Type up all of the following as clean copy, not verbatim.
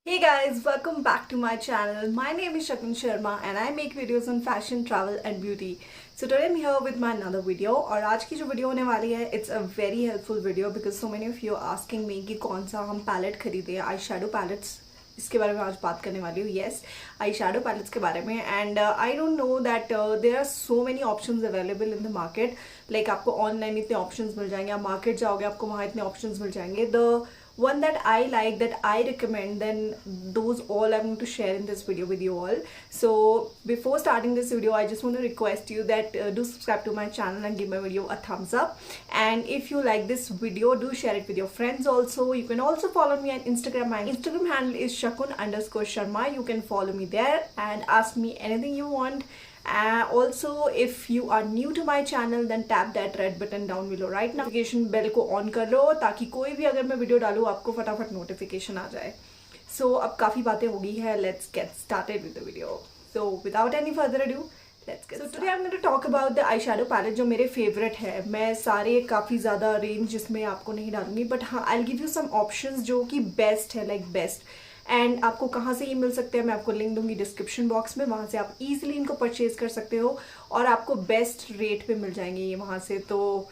Hey guys, welcome back to my channel. My name is Shakun Sharma and I make videos on fashion, travel and beauty. So today I'm here with my another video और आज की जो video होने वाली है it's a very helpful video because so many of you are asking me कि कौन सा हम पैलेट खरीदें, आई शेडो पैलेट्स, इसके बारे में आज बात करने वाली हूँ. येस, आई शेडो पैलेट्स के बारे में. And I don't know that there are so many options available in the market. Like आपको ऑनलाइन इतने ऑप्शंस मिल जाएंगे, आप मार्केट जाओगे आपको वहाँ इतने ऑप्शंस मिल जाएंगे. The one that I like, that I recommend, then those all I'm going to share in this video with you all. So before starting this video, I just want to request you that do subscribe to my channel and give my video a thumbs up. And if you like this video, do share it with your friends also. You can also follow me on Instagram. My Instagram handle is shakun_sharma. You can follow me there and ask me anything you want. Also, if you are new to my channel, then tap that red button down below right now. Notification bell को on कर लो ताकि कोई भी अगर मैं video डालूँ आपको फटाफट नोटिफिकेशन आ जाए. So अब काफ़ी बातें हो गई है. Let's get started with the video. So without any further ado, let's get started. Today I'm going to talk about the eyeshadow palette जो मेरे फेवरेट है. मैं सारे काफ़ी ज़्यादा रेंज जिसमें आपको नहीं डालूंगी, बट हाँ I'll give you some options जो कि बेस्ट है, लाइक बेस्ट. एंड आपको कहाँ से ये मिल सकते हैं मैं आपको लिंक दूंगी डिस्क्रिप्शन बॉक्स में, वहाँ से आप इजीली इनको परचेज कर सकते हो और आपको बेस्ट रेट पे मिल जाएंगे ये वहाँ से. तो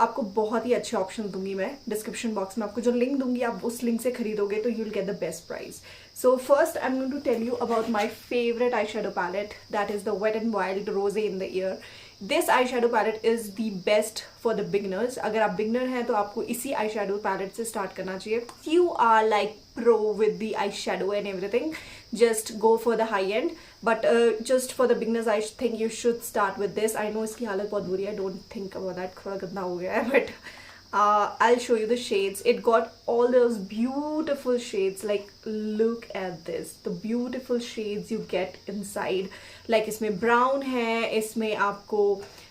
आपको बहुत ही अच्छे ऑप्शन दूंगी मैं डिस्क्रिप्शन बॉक्स में. आपको जो लिंक दूंगी आप उस लिंक से खरीदोगे तो you will get the best price. So first I am going to tell you about my favourite eye shadow palette, that is the wet and wild rose in the air. This eye shadow palette is the best for the beginners. अगर आप beginner हैं तो आपको इसी eye shadow palette से start करना चाहिए. You are like pro with the eyeshadow and everything, just go for the high end, but just for the beginners I think you should start with this. I know इसकी हालत बहुत बुरी है, don't think about that, थोड़ा गंदा हो गया है, but I'll show you the shades. It got all those beautiful shades, like look at this, the beautiful shades you get inside. like इसमें brown है, इसमें आपको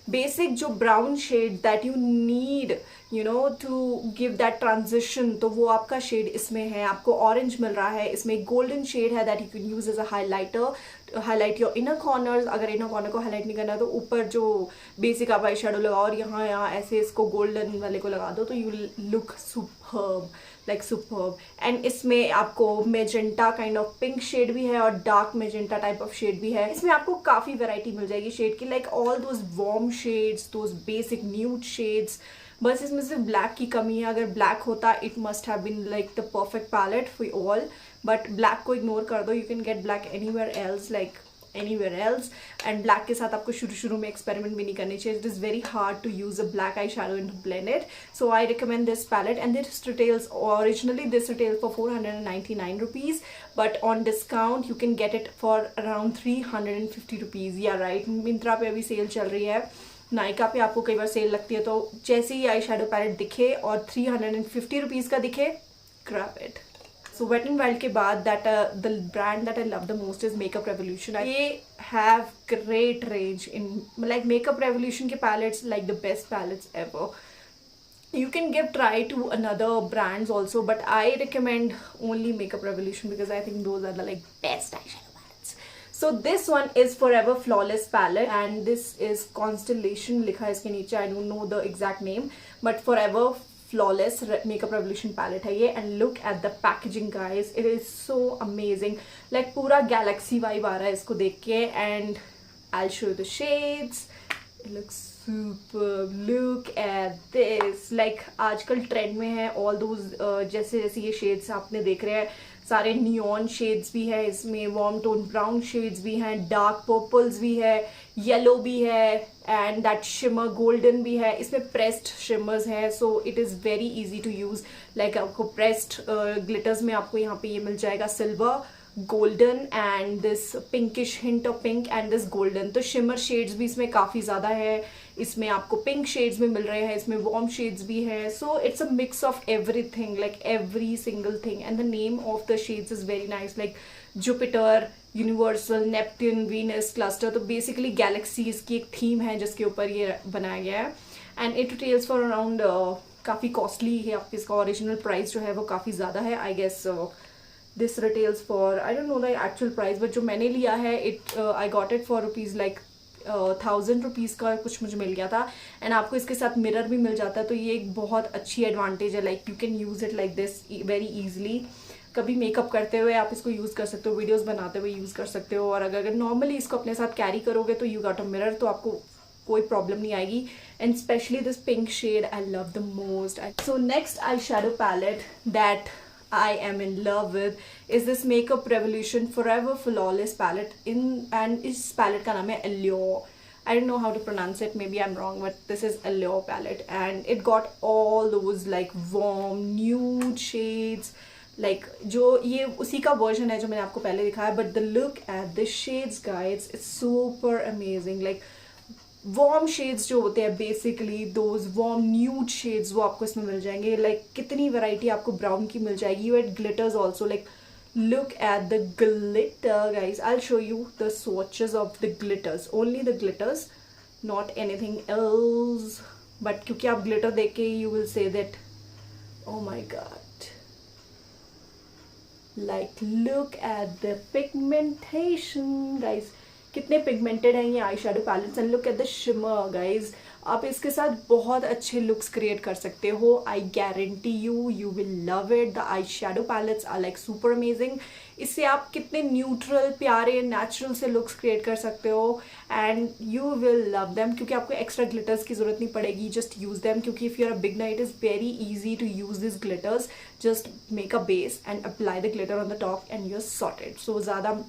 बेसिक जो brown shade that you need you know to give that transition, तो वो आपका shade इसमें है. आपको ऑरेंज मिल रहा है, इसमें गोल्डन शेड है that you can use as a highlighter, highlight your inner corners. अगर इनर कॉर्नर को हाईलाइट नहीं करना तो ऊपर जो बेसिक आप आई शेडो लगाओ और यहाँ ऐसे इसको गोल्डन वाले को लगा दो तो you look superb, like superb. And इसमें आपको magenta kind of pink shade भी है और dark magenta type of shade भी है. इसमें आपको काफ़ी वैरायटी मिल जाएगी शेड की, like all those warm shades, those basic nude shades. बस इसमें सिर्फ ब्लैक की कमी है. अगर ब्लैक होता it must have been like the perfect palette for all, but black को इग्नोर कर दो. You can get black anywhere else, like anywhere else. And black के साथ आपको शुरू में एक्सपेरिमेंट भी नहीं करनी चाहिए. It is very hard to use a black eye shadow and blend it. So I recommend this palette and this retails originally this retail for 499 rupees, but on discount you can get it for around 350 rupees. या right, Myntra पे अभी cell चल रही है, नायका पे आपको कई बार cell लगती है. तो जैसे ही आई शेडो पैलेट दिखे और 350 rupees का दिखे, grab it. So Wet n Wild के बाद that the brand that I love the most is Makeuprevolution. They have great range in like Makeuprevolution के palettes, like the best palettes ever. You can give try to another brands also, but I recommend only Makeuprevolution because I think those are the like best eyeshadow palettes. So this one is Forever Flawless palette and this is Constellation लिखा है इसके नीचे. I don't know the exact name, but Forever Flawless Makeuprevolution palette है ये. and look at the packaging guys, it is so amazing, like पूरा galaxy vibe आ रहा है इसको देख के. and I'll show you the shades. it looks super. look at this, like आजकल trend में है all those जैसे जैसे ये shades आपने देख रहे हैं, सारे नियॉन शेड्स भी है इसमें, वार्म टोन ब्राउन शेड्स भी हैं, डार्क पर्पल्स भी है, येलो भी है एंड दैट शिमर गोल्डन भी है. इसमें प्रेस्ड शिमर्स हैं, so it is very easy to use. Like आपको प्रेस्ड ग्लिटर्स में आपको यहाँ पे ये मिल जाएगा silver, golden and this pinkish hint of pink and this golden. तो शिमर शेड्स भी इसमें काफ़ी ज़्यादा है. इसमें आपको पिंक शेड्स में मिल रहे हैं, इसमें वार्म शेड्स भी हैं. So it's a mix of everything, like every single thing. And the name of the shades is very nice, like Jupiter, universal, Neptune, Venus, cluster. तो बेसिकली गैलेक्सीज की एक theme है जिसके ऊपर ये बनाया गया है. And it retails for around काफ़ी कॉस्टली है. आपकी इसका ओरिजिनल प्राइस जो है वो काफ़ी ज़्यादा है. I guess this retails for, I don't know the actual price, but जो मैंने लिया है it I got it for rupees like 1000 rupees का कुछ मुझे मिल गया था. एंड आपको इसके साथ मिरर भी मिल जाता है, तो ये एक बहुत अच्छी एडवांटेज है. Like you can use it like this very easily. कभी मेकअप करते हुए आप इसको यूज़ कर सकते हो, वीडियोस बनाते हुए यूज़ कर सकते हो। और अगर नॉर्मली इसको अपने साथ कैरी करोगे तो यू गॉट अ मिरर, तो आपको कोई प्रॉब्लम नहीं आएगी। And specially this pink shade I love the most. So next eye shadow palette that I am in love with is this Makeup Revolution Forever Flawless palette and इस palette का नाम है Allure. I don't know how to pronounce it, maybe I'm wrong, but this is Allure palette and it got all those like warm nude shades, like जो ये उसी का version है जो मैंने आपको पहले दिखाया, but the look at the shades guys, it's super amazing. Like warm shades जो होते हैं basically those warm nude shades वो आपको इसमें मिल जाएंगे। लाइक कितनी वैरायटी आपको ब्राउन की मिल जाएगी। You at glitters also, like look at the glitter guys, I show you the swatches of the glitters, only the glitters, not anything else. But क्योंकि आप ग्लिटर देख के you will say that oh my God, like look at the pigmentation guys, कितने pigmented हैं ये eye shadow palettes. And look at the shimmer guys, आप इसके साथ बहुत अच्छे लुक्स क्रिएट कर सकते हो। I guarantee you will love it. The eye shadow palettes are like super amazing. इससे आप कितने न्यूट्रल प्यारे नेचुरल से लुक्स क्रिएट कर सकते हो and you will love them, क्योंकि आपको एक्स्ट्रा ग्लिटर्स की जरूरत नहीं पड़ेगी। जस्ट यूज देम, क्योंकि if you are a beginner it is very easy to use this glitters. Just make a base and apply the glitter on the top and you are sorted. So ज़्यादा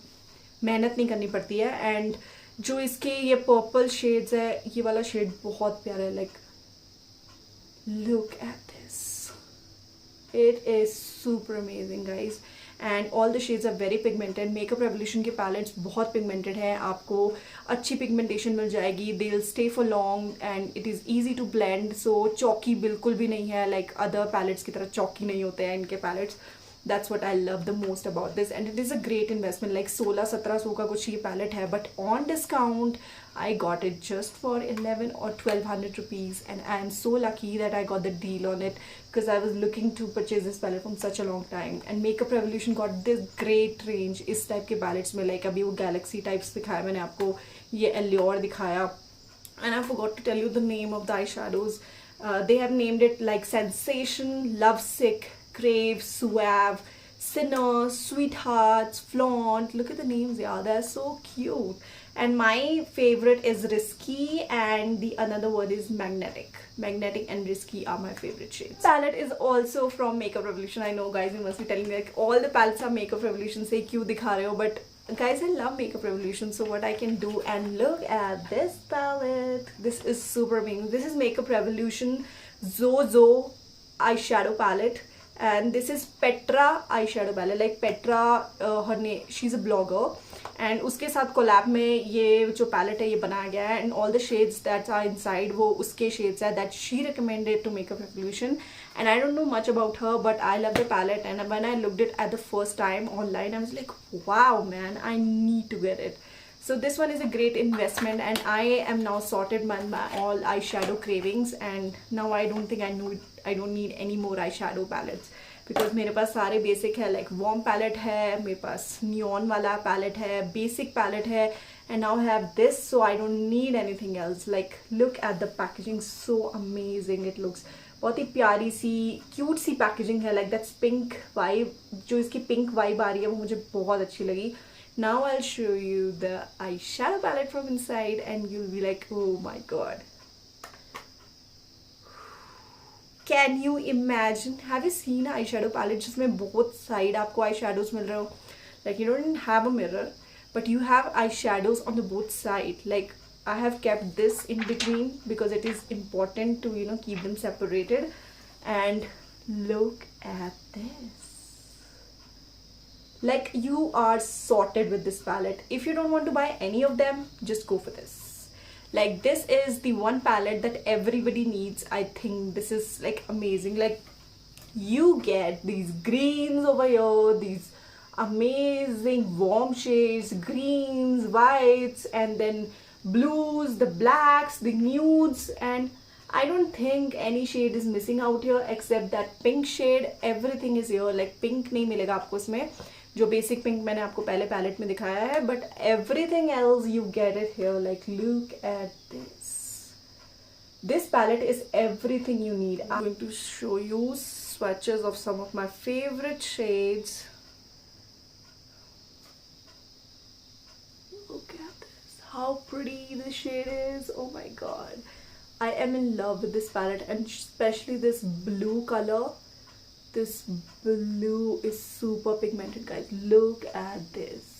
मेहनत नहीं करनी पड़ती है। And जो इसके ये पर्पल शेड्स है, ये वाला शेड बहुत प्यारा है। Like look at this, it is super amazing guys and all the shades are very pigmented. Makeup revolution के पैलेट्स बहुत पिगमेंटेड हैं, आपको अच्छी पिगमेंटेशन मिल जाएगी। They will stay for long and it is easy to blend. So चौकी बिल्कुल भी नहीं है, लाइक अदर पैलेट्स की तरह चौकी नहीं होते हैं इनके pallets. That's what I love the most about this and it is a great investment. Like 1600-1700 का कुछ ये पैलेट है, but on discount I got it just for 11 or 1200 rupees and I am so lucky that I got the deal on it because I was looking to purchase this palette from such a long time. And Makeup Revolution got this great range इस type के pallets में। like अभी वो Galaxy types दिखाया मैंने आपको, ये Allure दिखाया and I forgot to tell you the name of the eyeshadows. They have named it like Sensation, Lovesick, Crave, Suave, Sinner, Sweethearts, Flaunt. Look at the names, yeah, they're so cute. And my favorite is Risky and the another word is Magnetic. Magnetic and Risky are my favorite shades. Palette is also from Makeup Revolution. I know guys, you must be telling me like all the palettes are Makeup Revolution, say क्यों दिखा रहे हो, but guys I love Makeup Revolution, so what I can do, and look at this palette. This is super amazing. This is Makeup Revolution Zozo eyeshadow palette. And this is Petra eyeshadow palette. Like Petra, her name, she's a blogger and उसके साथ collab में ये जो palette है ये बनाया गया है and all the shades that are inside वो उसके shades है that she recommended to Makeup Revolution. And I don't know much about her but I love the palette and when I looked it at the first time online I was like wow man, I need to get it. So this one is a great investment and I am now sorted my all eyeshadow cravings and now I don't think I don't need any more eyeshadow palettes because मेरे पास सारे basic है, like warm palette है, मेरे पास neon वाला palette है, basic palette है and now I have this, so I don't need anything else. Like look at the packaging, so amazing it looks. बहुत ही प्यारी सी क्यूट सी पैकेजिंग है, like that's pink vibe, जो इसकी pink vibe आ रही है वो मुझे बहुत अच्छी लगी. Now I'll show you the eyeshadow palette from inside and you'll be like oh my god. Can you imagine? Have you seen an eyeshadow palette जिसमें बहुत साइड आपको eyeshadows मिल रहे हो? Like you don't have a mirror, but you have eyeshadows on the both side. Like I have kept this in between because it is important to keep them separated. And look at this. Like you are sorted with this palette. If you don't want to buy any of them, just go for this. Like this is the one palette that everybody needs. I think this is like amazing. Like you get these greens over here, these amazing warm shades, greens, whites, and then blues, the blacks, the nudes, and I don't think any shade is missing out here except that pink shade. Everything is here. Like pink नहीं मिलेगा आपको इसमें, जो basic pink मैंने आपको पहले palette में दिखाया है, but everything else you get it here. Like look at this. This palette is everything you need. I am going to show you swatches of some of my favorite shades. how pretty this shade is. Oh my god, I am in love with this palette, and especially this blue color. This blue is super pigmented, guys. Look at this.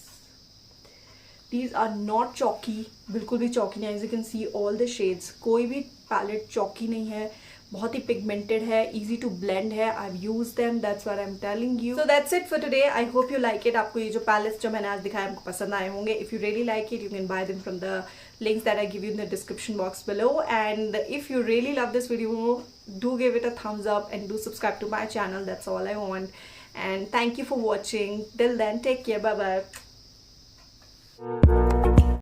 These are not chalky, बिल्कुल भी chalky नहीं है. As you can see all the shades, कोई भी palette chalky नहीं है, बहुत ही pigmented है, easy to blend है. I've used them, that's what I'm telling you. So that's it for today. I hope you like it. आपको ये जो palettes जो मैंने आज दिखाए आपको पसंद आए होंगे. If you really like it, you can buy them from the links that I give you in the description box below. And if you really love this video, do give it a thumbs up and do subscribe to my channel. That's all I want. And thank you for watching. Till then, take care. Bye bye.